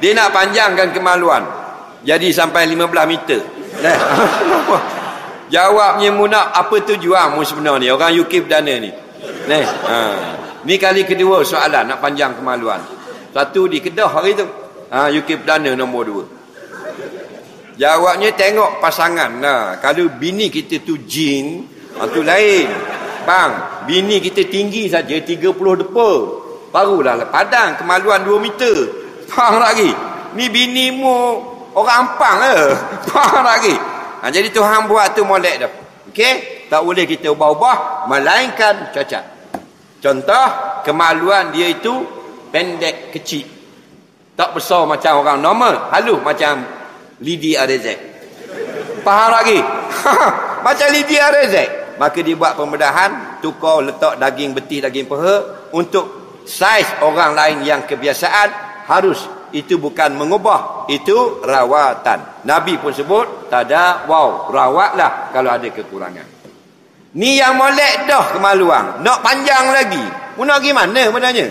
Dia nak panjangkan kemaluan. Jadi sampai 15 meter. Jawabnya mu nak apa tujuan mu sebenarnya orang UK perdana ni. Ni kali kedua soalan nak panjang kemaluan. Satu di Kedah hari tu. UK perdana nombor 2. Jawabnya tengok pasangan. Kalau bini kita tu jin, tu lain. Bang, bini kita tinggi saja 30 depa. Barulah padang kemaluan 2 meter. Faham lagi? Ni binimu orang Ampang ke? Faham lagi? Jadi Tuhan buat tu molek dah. Okey? Tak boleh kita ubah-ubah melainkan cacat. Contoh, kemaluan dia itu pendek kecil. Tak besar macam orang normal, halus macam Lidi Arezek. Faham lagi? Macam Lidi Arezek. Maka dia buat pembedahan, tukar letak daging betis, daging paha untuk saiz orang lain yang kebiasaan harus. Itu bukan mengubah, itu rawatan. Nabi pun sebut, tadawau, rawatlah kalau ada kekurangan. Ni yang molek dah kemaluan, nak panjang lagi. Mu nak pergi mana sebenarnya?